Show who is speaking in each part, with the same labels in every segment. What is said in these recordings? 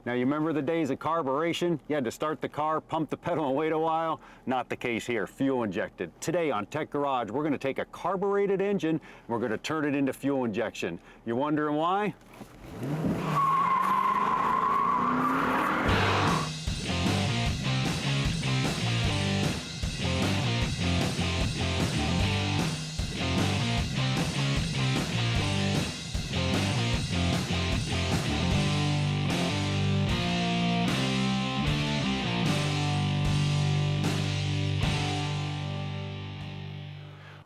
Speaker 1: Now, you remember the days of carburation? You had to start the car, pump the pedal, and wait a while? Not the case here, fuel injected. Today on Tech Garage, we're gonna take a carbureted engine, and we're gonna turn it into fuel injection. You're wondering why?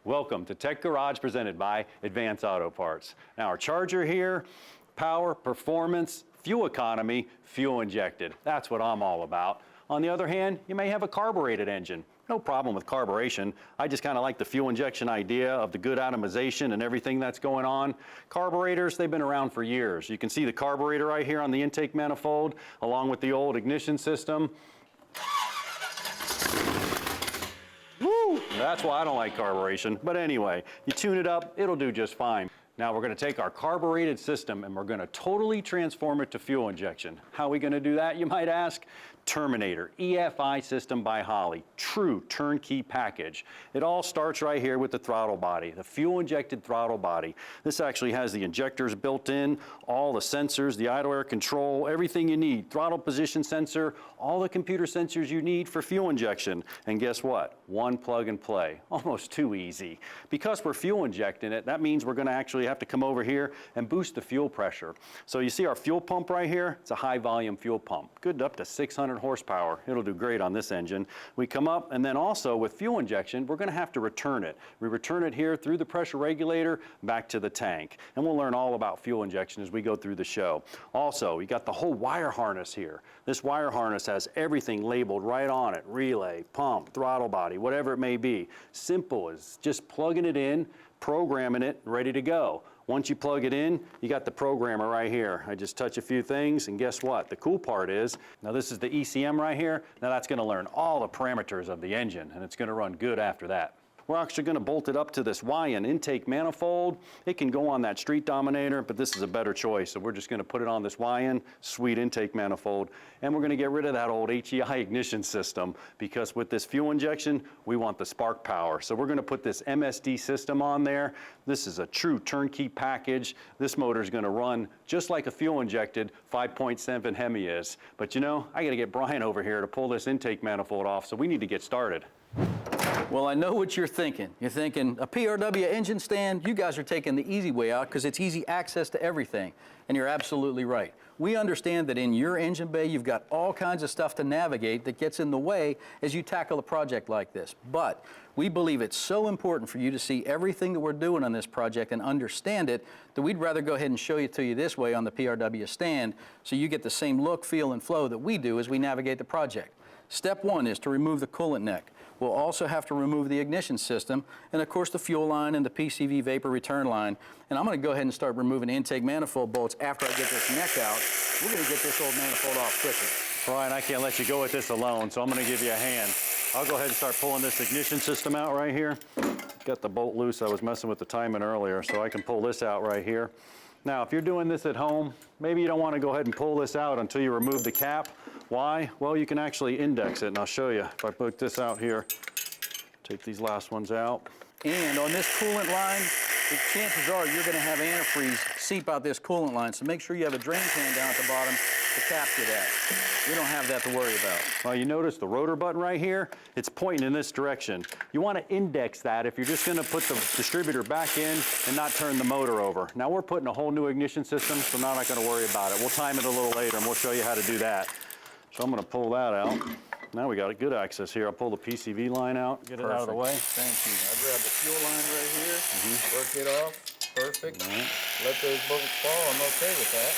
Speaker 1: Welcome to Tech Garage presented by Advance Auto Parts. Now our charger here, power, performance, fuel economy, fuel injected. That's what I'm all about. On the other hand, you may have a carbureted engine. No problem with carburation. I just kind of like the fuel injection idea of the good atomization and everything that's going on. Carburetors, they've been around for years. You can see the carburetor right here on the intake manifold, along with the old ignition system. That's why I don't like carburation. But anyway, you tune it up, it'll do just fine. Now we're going to take our carbureted system and we're going to totally transform it to fuel injection. How are we going to do that, you might ask? Terminator, EFI system by Holley, true turnkey package. It all starts right here with the throttle body, the fuel injected throttle body. This actually has the injectors built in, all the sensors, the idle air control, everything you need, throttle position sensor, all the computer sensors you need for fuel injection. And guess what? One plug and play, almost too easy. Because we're fuel injecting it, that means we're going to actually have to come over here and boost the fuel pressure. So you see our fuel pump right here? It's a high volume fuel pump, good up to 600 horsepower. It'll do great on this engine. We come up, and then also with fuel injection, we're going to have to return it. We return it here through the pressure regulator back to the tank. And we'll learn all about fuel injection as we go through the show. Also, we got the whole wire harness here. This wire harness has everything labeled right on it: relay, pump, throttle body, whatever it may be. Simple as just plugging it in, programming it, ready to go. Once you plug it in, you got the programmer right here. I just touch a few things, and guess what? The cool part is, now this is the ECM right here. Now that's going to learn all the parameters of the engine, and it's going to run good after that. We're actually going to bolt it up to this YN intake manifold. It can go on that street dominator, but this is a better choice. So we're just going to put it on this YN sweet intake manifold, and we're going to get rid of that old HEI ignition system, because with this fuel injection, we want the spark power. So we're going to put this MSD system on there. This is a true turnkey package. This motor is going to run just like a fuel injected 5.7 Hemi is. But you know, I got to get Brian over here to pull this intake manifold off, so we need to get started.
Speaker 2: Well, I know what you're thinking. You're thinking, a PRW engine stand, you guys are taking the easy way out because it's easy access to everything. And you're absolutely right. We understand that in your engine bay, you've got all kinds of stuff to navigate that gets in the way as you tackle a project like this. But we believe it's so important for you to see everything that we're doing on this project and understand it that we'd rather go ahead and show it to you this way on the PRW stand so you get the same look, feel, and flow that we do as we navigate the project. Step one is to remove the coolant neck. We'll also have to remove the ignition system and, of course, the fuel line and the PCV vapor return line. And I'm going to go ahead and start removing the intake manifold bolts after I get this neck out. We're going to get this old manifold off quickly.
Speaker 1: Brian, I can't let you go with this alone, so I'm going to give you a hand. I'll go ahead and start pulling this ignition system out right here. Got the bolt loose. I was messing with the timing earlier, so I can pull this out right here. Now, if you're doing this at home, maybe you don't want to go ahead and pull this out until you remove the cap. Why? Well, you can actually index it, and I'll show you. If I put this out here, take these last ones out.
Speaker 2: And on this coolant line, the chances are you're going to have antifreeze seep out this coolant line, so make sure you have a drain pan down at the bottom to capture that. We don't have that to worry about.
Speaker 1: Well, you notice the rotor button right here? It's pointing in this direction. You want to index that if you're just going to put the distributor back in and not turn the motor over. Now we're putting a whole new ignition system, so now I'm not going to worry about it. We'll time it a little later, and we'll show you how to do that. So I'm going to pull that out. Now we got a good access here. I'll pull the PCV line out, get it out of the way.
Speaker 2: Thank you. I grab the fuel line right here, work it off. Perfect. Let those bolts fall. I'm okay with that.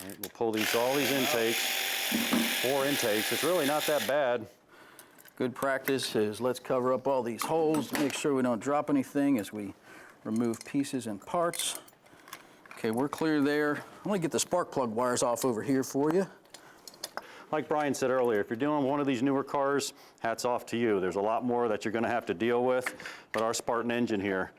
Speaker 1: All right, we'll pull all these intakes, 4 intakes. It's really not that bad.
Speaker 2: Good practice is let's cover up all these holes, make sure we don't drop anything as we remove pieces and parts. Okay, we're clear there. I'm going to get the spark plug wires off over here for you.
Speaker 1: Like Brian said earlier, if you're doing one of these newer cars, hats off to you. There's a lot more that you're going to have to deal with, but our Spartan engine here,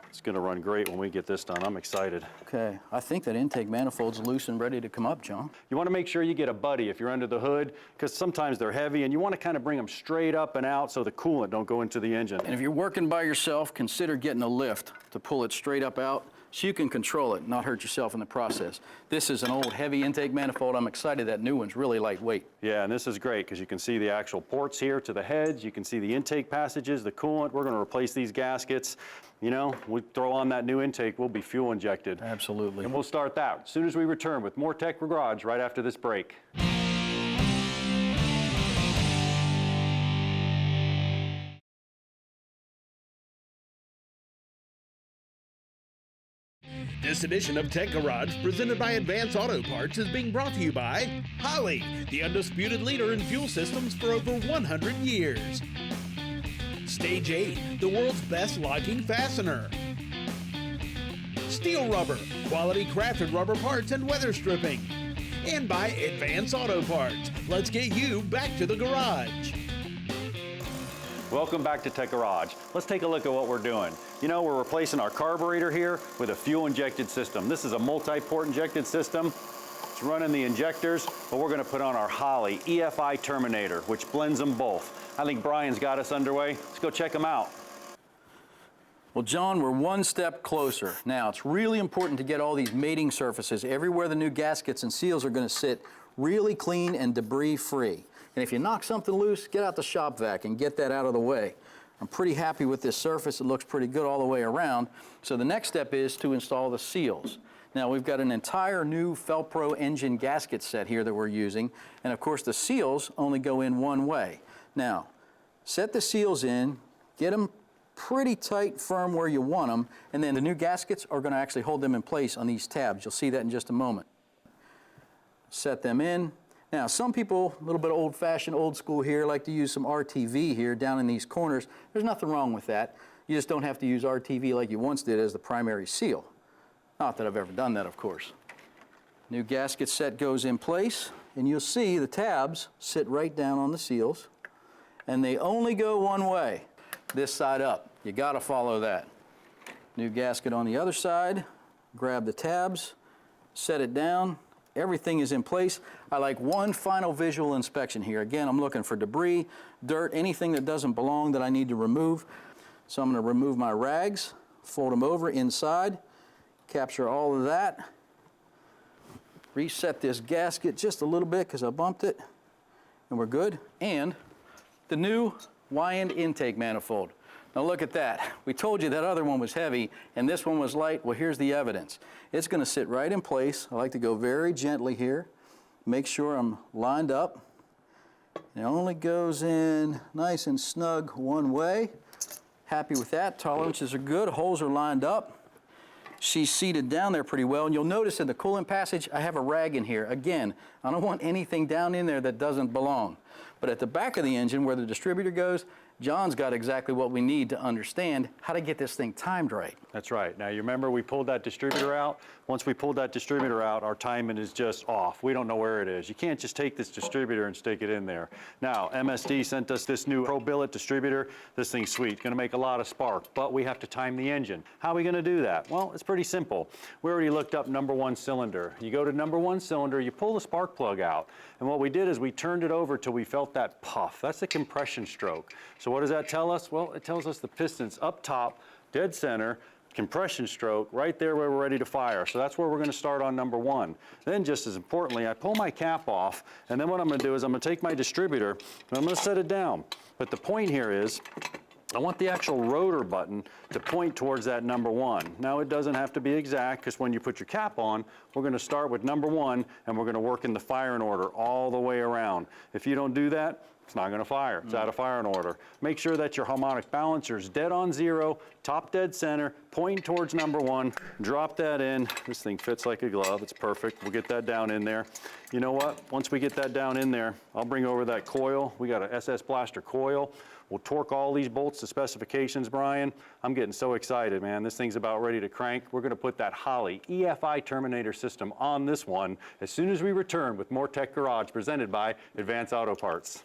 Speaker 1: It's going to run great when we get this done. I'm excited.
Speaker 2: Okay, I think that intake manifold's loose and ready to come up, John.
Speaker 1: You want to make sure you get a buddy if you're under the hood, because sometimes they're heavy, and you want to kind of bring them straight up and out so the coolant don't go into the engine.
Speaker 2: And if you're working by yourself, consider getting a lift to pull it straight up out so you can control it and not hurt yourself in the process. This is an old heavy intake manifold. I'm excited that new one's really lightweight.
Speaker 1: Yeah, and this is great because you can see the actual ports here to the heads. You can see the intake passages, the coolant. We're going to replace these gaskets. You know, we throw on that new intake, we'll be fuel injected.
Speaker 2: Absolutely.
Speaker 1: And we'll start that as soon as we return with more Tech Garage right after this break.
Speaker 3: This edition of Tech Garage, presented by Advance Auto Parts, is being brought to you by Holley, the undisputed leader in fuel systems for over 100 years. Stage 8, the world's best locking fastener. Steel Rubber, quality crafted rubber parts and weather stripping. And by Advance Auto Parts. Let's get you back to the garage.
Speaker 1: Welcome back to Tech Garage. Let's take a look at what we're doing. You know, we're replacing our carburetor here with a fuel-injected system. This is a multi-port injected system. It's running the injectors, but we're going to put on our Holley EFI Terminator, which blends them both. I think Brian's got us underway. Let's go check them out.
Speaker 2: Well, John, we're one step closer. Now, it's really important to get all these mating surfaces everywhere the new gaskets and seals are going to sit really clean and debris-free. And if you knock something loose, get out the shop vac and get that out of the way. I'm pretty happy with this surface. It looks pretty good all the way around. So the next step is to install the seals. Now, we've got an entire new Felpro engine gasket set here that we're using. And of course, the seals only go in one way. Now, set the seals in, get them pretty tight, firm where you want them, and then the new gaskets are going to actually hold them in place on these tabs. You'll see that in just a moment. Set them in. Now, some people, a little bit old-fashioned, old school here, like to use some RTV here down in these corners. There's nothing wrong with that. You just don't have to use RTV like you once did as the primary seal. Not that I've ever done that, of course. New gasket set goes in place, and you'll see the tabs sit right down on the seals, and they only go one way, this side up. You gotta follow that. New gasket on the other side, grab the tabs, set it down. Everything is in place. I like one final visual inspection here. Again, I'm looking for debris, dirt, anything that doesn't belong that I need to remove. So I'm going to remove my rags, fold them over inside, capture all of that, reset this gasket just a little bit because I bumped it, and we're good. And the new wind intake manifold. Now look at that. We told you that other one was heavy and this one was light. Well, here's the evidence. It's going to sit right in place. I like to go very gently here. Make sure I'm lined up. It only goes in nice and snug one way. Happy with that. Tolerances are good. Holes are lined up. She's seated down there pretty well. And you'll notice in the coolant passage, I have a rag in here. Again, I don't want anything down in there that doesn't belong. But at the back of the engine where the distributor goes, John's got exactly what we need to understand how to get this thing timed right.
Speaker 1: That's right. Now, you remember we pulled that distributor out? Once we pulled that distributor out, our timing is just off. We don't know where it is. You can't just take this distributor and stick it in there. Now, MSD sent us this new Pro Billet distributor. This thing's sweet. Going to make a lot of spark, but we have to time the engine. How are we going to do that? Well, it's pretty simple. We already looked up number one cylinder. You go to number one cylinder, you pull the spark plug out, and what we did is we turned it over till we felt that puff. That's the compression stroke. So what does that tell us? Well, it tells us the piston's up top, dead center, compression stroke, right there where we're ready to fire. So that's where we're going to start on number one. Then just as importantly, I pull my cap off, and then what I'm going to do is I'm going to take my distributor, and I'm going to set it down. But the point here is, I want the actual rotor button to point towards that number one. Now, it doesn't have to be exact, because when you put your cap on, we're going to start with number one, and we're going to work in the firing order all the way around. If you don't do that, it's not going to fire. It's out of firing order. Make sure that your harmonic balancer is dead on zero, top dead center, pointing towards number one. Drop that in. This thing fits like a glove. It's perfect. We'll get that down in there. You know what? Once we get that down in there, I'll bring over that coil. We got an SS Blaster coil. We'll torque all these bolts to specifications, Brian. I'm getting so excited, man. This thing's about ready to crank. We're going to put that Holley EFI Terminator system on this one as soon as we return with more Tech Garage presented by Advance Auto Parts.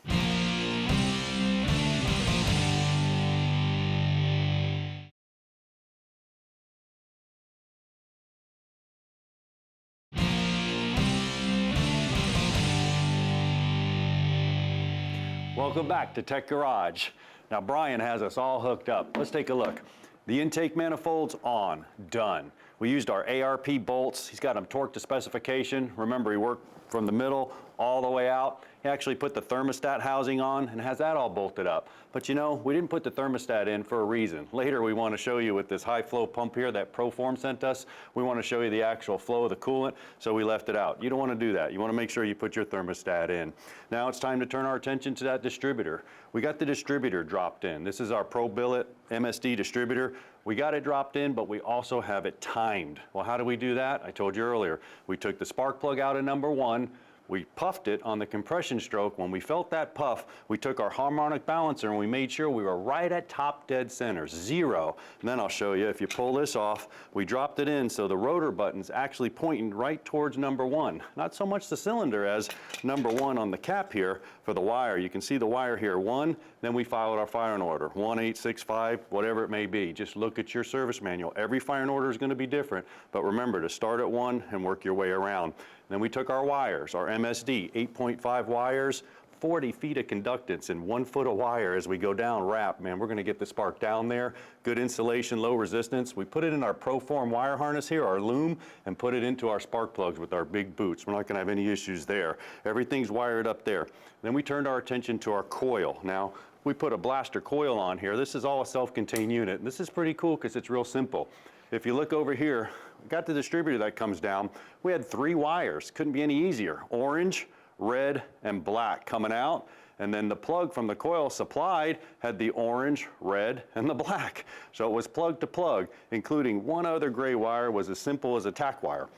Speaker 1: Welcome back to Tech Garage. Now Brian has us all hooked up. Let's take a look. The intake manifold's on, done. We used our ARP bolts. He's got them torqued to specification. Remember, he worked from the middle all the way out. He actually put the thermostat housing on and has that all bolted up. But you know, we didn't put the thermostat in for a reason. Later we want to show you with this high flow pump here that Proform sent us, we want to show you the actual flow of the coolant, so we left it out. You don't want to do that. You want to make sure you put your thermostat in. Now it's time to turn our attention to that distributor. We got the distributor dropped in. This is our Pro Billet MSD distributor. We got it dropped in, but we also have it timed. Well, how do we do that? I told you earlier. We took the spark plug out of number 1, we puffed it on the compression stroke. When we felt that puff, we took our harmonic balancer and we made sure we were right at top dead center, 0. And then I'll show you, if you pull this off, we dropped it in so the rotor button's actually pointing right towards number 1. Not so much the cylinder as number 1 on the cap here for the wire. You can see the wire here, 1, then we followed our firing order, 1865, whatever it may be. Just look at your service manual. Every firing order is going to be different, but remember to start at 1 and work your way around. Then we took our wires, our MSD, 8.5 wires, 40 feet of conductance and 1 foot of wire as we go down wrap. Man, we're going to get the spark down there. Good insulation, low resistance. We put it in our Proform wire harness here, our loom, and put it into our spark plugs with our big boots. We're not going to have any issues there. Everything's wired up there. Then we turned our attention to our coil. Now, we put a blaster coil on here. This is all a self-contained unit. And this is pretty cool because it's real simple. If you look over here, we got the distributor that comes down. We had 3 wires. Couldn't be any easier. Orange, red, and black coming out. And then the plug from the coil supplied had the orange, red, and the black. So it was plug to plug, including 1 other gray wire was as simple as a tack wire.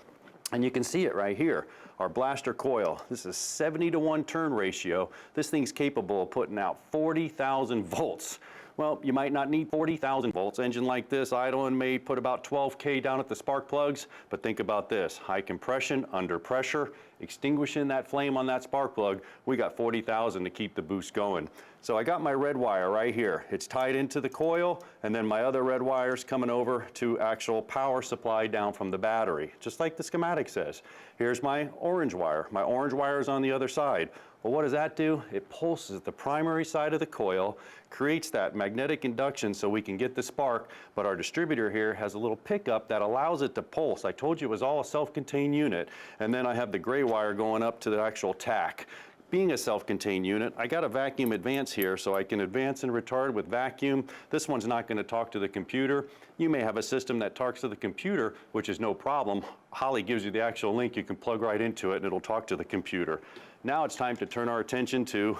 Speaker 1: And you can see it right here, our blaster coil. This is 70-to-1 turn ratio. This thing's capable of putting out 40,000 volts. Well, you might not need 40,000 volts. Engine like this, idle and may put about 12K down at the spark plugs, but think about this, high compression, under pressure, extinguishing that flame on that spark plug, we got 40,000 to keep the boost going. So I got my red wire right here. It's tied into the coil, and then my other red wire's coming over to actual power supply down from the battery, just like the schematic says. Here's my orange wire. My orange wire is on the other side. Well, what does that do? It pulses the primary side of the coil, creates that magnetic induction so we can get the spark, but our distributor here has a little pickup that allows it to pulse. I told you it was all a self-contained unit, and then I have the gray wire going up to the actual tack. Being a self-contained unit, I got a vacuum advance here so I can advance and retard with vacuum. This one's not going to talk to the computer. You may have a system that talks to the computer, which is no problem. Holly gives you the actual link. You can plug right into it and it'll talk to the computer. Now it's time to turn our attention to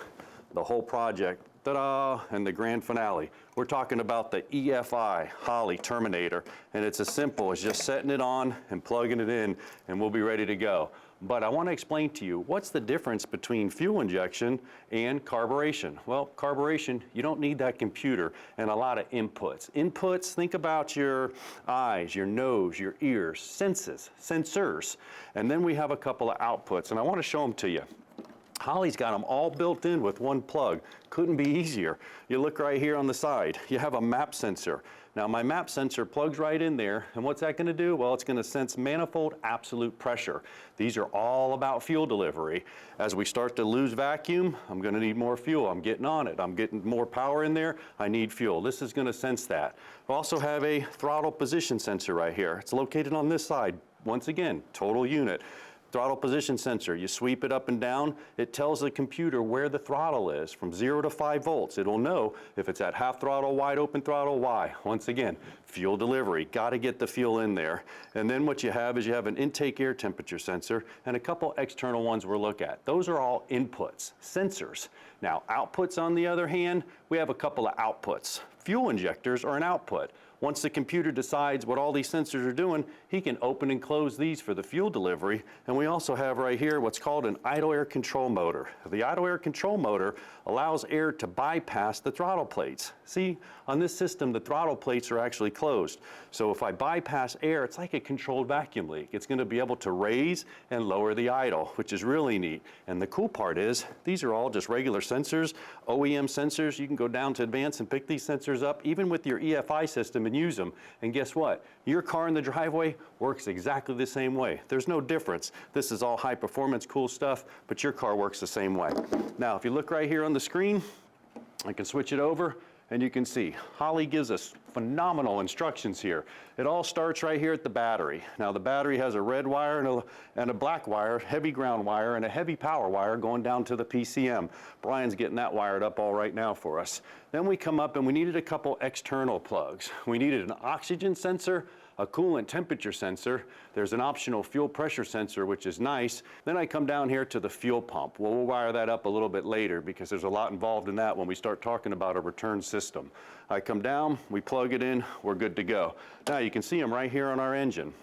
Speaker 1: the whole project. Ta-da! And the grand finale. We're talking about the EFI Holly Terminator, and it's as simple as just setting it on and plugging it in, and we'll be ready to go. But I want to explain to you what's the difference between fuel injection and carburation. Well, carburation, you don't need that computer and a lot of inputs. Inputs, think about your eyes, your nose, your ears, sensors. And then we have a couple of outputs, and I want to show them to you. Holly's got them all built in with 1 plug. Couldn't be easier. You look right here on the side. You have a map sensor. Now my map sensor plugs right in there, and what's that going to do? Well, it's going to sense manifold absolute pressure. These are all about fuel delivery. As we start to lose vacuum, I'm going to need more fuel. I'm getting on it. I'm getting more power in there. I need fuel. This is going to sense that. We also have a throttle position sensor right here. It's located on this side. Once again, total unit. Throttle position sensor, you sweep it up and down, it tells the computer where the throttle is from 0 to 5 volts. It'll know if it's at half throttle, wide open throttle, why? Once again, fuel delivery, got to get the fuel in there. And then what you have is you have an intake air temperature sensor and a couple external ones we'll look at. Those are all inputs, sensors. Now outputs on the other hand, we have a couple of outputs. Fuel injectors are an output. Once the computer decides what all these sensors are doing, he can open and close these for the fuel delivery. And we also have right here what's called an idle air control motor. The idle air control motor allows air to bypass the throttle plates. See, on this system, the throttle plates are actually closed. So if I bypass air, it's like a controlled vacuum leak. It's going to be able to raise and lower the idle, which is really neat. And the cool part is, these are all just regular sensors, OEM sensors. You can go down to advanced and pick these sensors up, even with your EFI system, and and use them. And guess what? Your car in the driveway works exactly the same way. There's no difference. This is all high performance, cool stuff, but your car works the same way. Now, if you look right here on the screen, I can switch it over and you can see Holly gives us phenomenal instructions here. It all starts right here at the battery. Now the battery has a red wire and a black wire, heavy ground wire, and a heavy power wire going down to the PCM. Brian's getting that wired up all right now for us. Then we come up and we needed a couple external plugs. We needed an oxygen sensor, a coolant temperature sensor. There's an optional fuel pressure sensor, which is nice. Then I come down here to the fuel pump. Well, we'll wire that up a little bit later because there's a lot involved in that when we start talking about a return system. I come down, we plug it in, we're good to go. Now you can see them right here on our engine.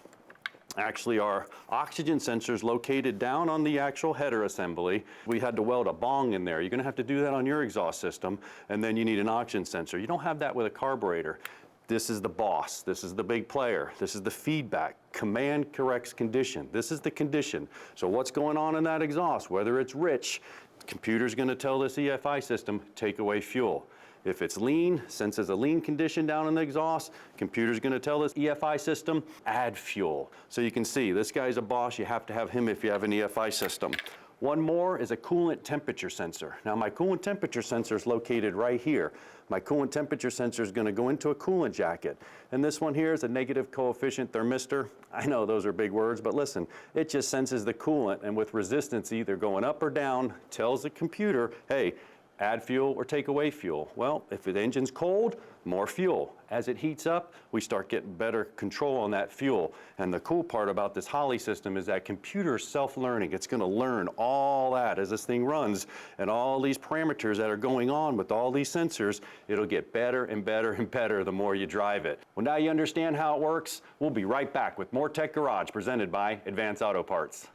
Speaker 1: Actually, our oxygen sensor is located down on the actual header assembly. We had to weld a bong in there. You're gonna have to do that on your exhaust system, and then you need an oxygen sensor. You don't have that with a carburetor. This is the boss. This is the big player. This is the feedback. Command corrects condition. This is the condition. So what's going on in that exhaust? Whether it's rich, the computer's going to tell this EFI system, take away fuel. If it's lean, senses a lean condition down in the exhaust, computer's going to tell this EFI system, add fuel. So you can see, this guy's a boss. You have to have him if you have an EFI system. One more is a coolant temperature sensor. Now my coolant temperature sensor is located right here. My coolant temperature sensor is going to go into a coolant jacket. And this one here is a negative coefficient thermistor. I know those are big words, but listen, it just senses the coolant, and with resistance either going up or down, tells the computer, hey, add fuel or take away fuel. Well, if the engine's cold, more fuel. As it heats up, we start getting better control on that fuel. And the cool part about this Holley system is that computer is self-learning. It's gonna learn all that as this thing runs, and all these parameters that are going on with all these sensors, it'll get better and better and better the more you drive it. Well, now you understand how it works. We'll be right back with more Tech Garage presented by Advance Auto Parts.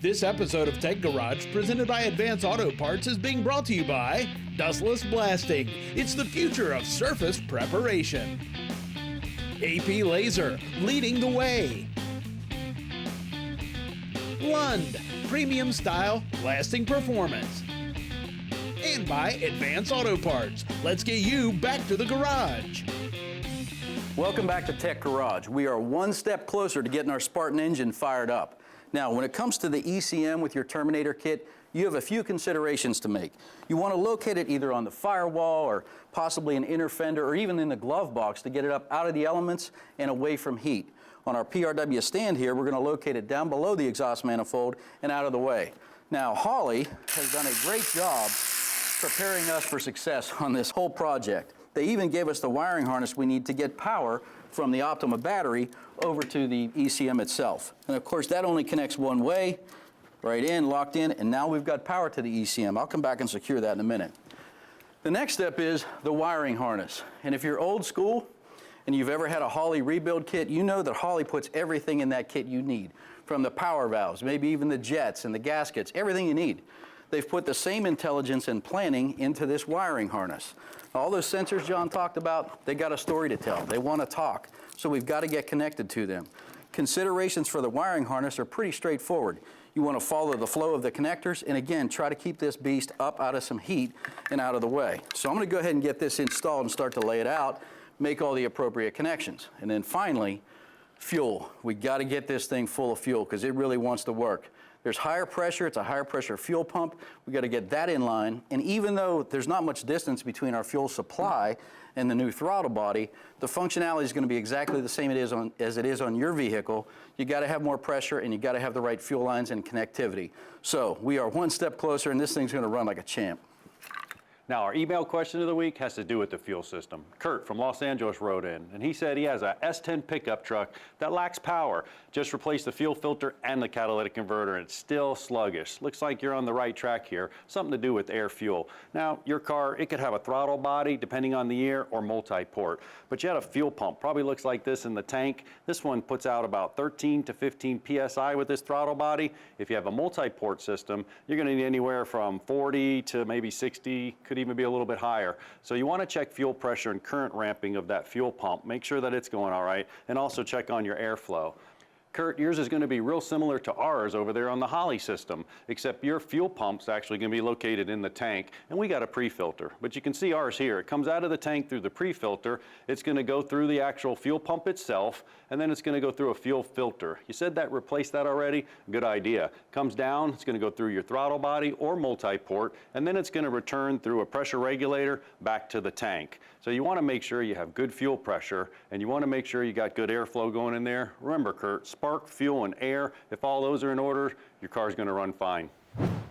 Speaker 3: This episode of Tech Garage, presented by Advance Auto Parts, is being brought to you by Dustless Blasting. It's the future of surface preparation. AP Laser, leading the way. Lund, premium style, lasting performance. And by Advance Auto Parts. Let's get you back to the garage.
Speaker 2: Welcome back to Tech Garage. We are one step closer to getting our Spartan engine fired up. Now, when it comes to the ECM with your Terminator kit, you have a few considerations to make. You want to locate it either on the firewall or possibly an inner fender or even in the glove box to get it up out of the elements and away from heat. On our PRW stand here, we're going to locate it down below the exhaust manifold and out of the way. Now, Holley has done a great job preparing us for success on this whole project. They even gave us the wiring harness we need to get power from the Optima battery over to the ECM itself. And of course, that only connects one way, right in, locked in, and now we've got power to the ECM. I'll come back and secure that in a minute. The next step is the wiring harness. And if you're old school and you've ever had a Holley rebuild kit, you know that Holley puts everything in that kit you need, from the power valves, maybe even the jets and the gaskets, everything you need. They've put the same intelligence and planning into this wiring harness. All those sensors John talked about, they got a story to tell. They want to talk, so we've got to get connected to them. Considerations for the wiring harness are pretty straightforward. You want to follow the flow of the connectors, and again, try to keep this beast up out of some heat and out of the way. So I'm going to go ahead and get this installed and start to lay it out, make all the appropriate connections. And then finally, fuel. We got to get this thing full of fuel because it really wants to work. There's higher pressure, it's a higher pressure fuel pump. We got to get that in line. And even though there's not much distance between our fuel supply and the new throttle body, the functionality is going to be exactly the same as it is on your vehicle. You got to have more pressure and you got to have the right fuel lines and connectivity. So we are one step closer and this thing's going to run like a champ.
Speaker 1: Now, our email question of the week has to do with the fuel system. Kurt from Los Angeles wrote in, and he said he has a S10 pickup truck that lacks power. Just replaced the fuel filter and the catalytic converter, and it's still sluggish. Looks like you're on the right track here. Something to do with air fuel. Now, your car, it could have a throttle body, depending on the year, or multi-port. But you had a fuel pump, probably looks like this in the tank. This one puts out about 13 to 15 PSI with this throttle body. If you have a multi-port system, you're gonna need anywhere from 40 to maybe 60, could even be a little bit higher. So you want to check fuel pressure and current ramping of that fuel pump. Make sure that it's going all right, and also check on your airflow. Kurt, yours is going to be real similar to ours over there on the Holly system, except your fuel pump's actually going to be located in the tank, and we got a pre-filter. But you can see ours here. It comes out of the tank through the pre-filter. It's going to go through the actual fuel pump itself, and then it's going to go through a fuel filter. You said that replaced that already? Good idea. Comes down, it's going to go through your throttle body or multi-port, and then it's going to return through a pressure regulator back to the tank. So you want to make sure you have good fuel pressure, and you want to make sure you got good airflow going in there. Remember, Kurt, spark, fuel, and air, if all those are in order, your car's going to run fine.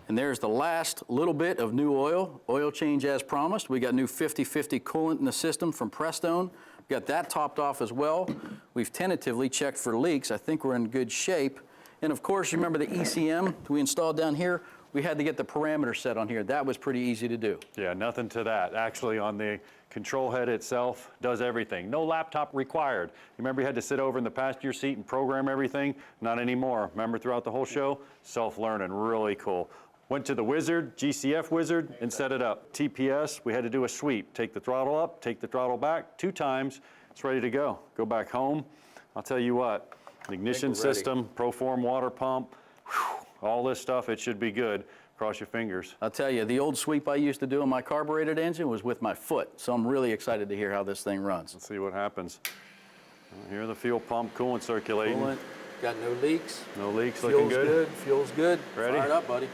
Speaker 2: And there's the last little bit of new oil change as promised. We got new 50/50 coolant in the system from Prestone. Got that topped off as well. We've tentatively checked for leaks. I think we're in good shape. And of course, you remember the ECM we installed down here? We had to get the parameter set on here. That was pretty easy to do.
Speaker 1: Yeah, nothing to that. Actually, on the control head itself, does everything. No laptop required. You remember you had to sit over in the passenger seat and program everything? Not anymore. Remember throughout the whole show? Self-learning, really cool. Went to the Wizard, GCF Wizard, and set it up. TPS, we had to do a sweep. Take the throttle up, take the throttle back 2 times. It's ready to go. Go back home. I'll tell you what, ignition system, Proform water pump, all this stuff, it should be good. Cross your fingers.
Speaker 2: I'll tell you, the old sweep I used to do on my carbureted engine was with my foot, so I'm really excited to hear how this thing runs.
Speaker 1: Let's see what happens. Here the fuel pump, coolant circulating.
Speaker 2: Coolant, got no leaks.
Speaker 1: No leaks, looking good.
Speaker 2: Fuel's good.
Speaker 1: Ready?
Speaker 2: Fire it up, buddy.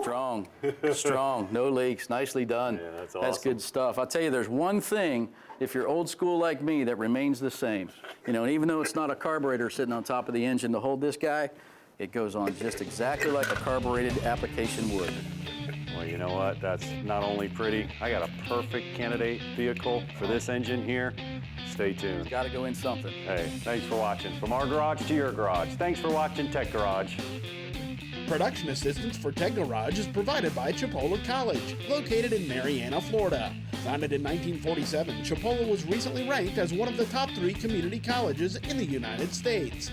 Speaker 2: Strong, strong, no leaks, nicely done.
Speaker 1: Yeah, that's
Speaker 2: That's
Speaker 1: awesome.
Speaker 2: good stuff. I'll tell you, there's one thing, if you're old school like me, that remains the same. You know, and even though it's not a carburetor sitting on top of the engine to hold this guy, it goes on just exactly like a carbureted application would.
Speaker 1: Well, you know what? That's not only pretty. I got a perfect candidate vehicle for this engine here. Stay tuned.
Speaker 2: Got to go in something.
Speaker 1: Hey, thanks for watching. From our garage to your garage. Thanks for watching Tech Garage.
Speaker 3: Production assistance for Tech Garage is provided by Chipola College, located in Marianna, Florida. Founded in 1947, Chipola was recently ranked as one of the top 3 community colleges in the United States.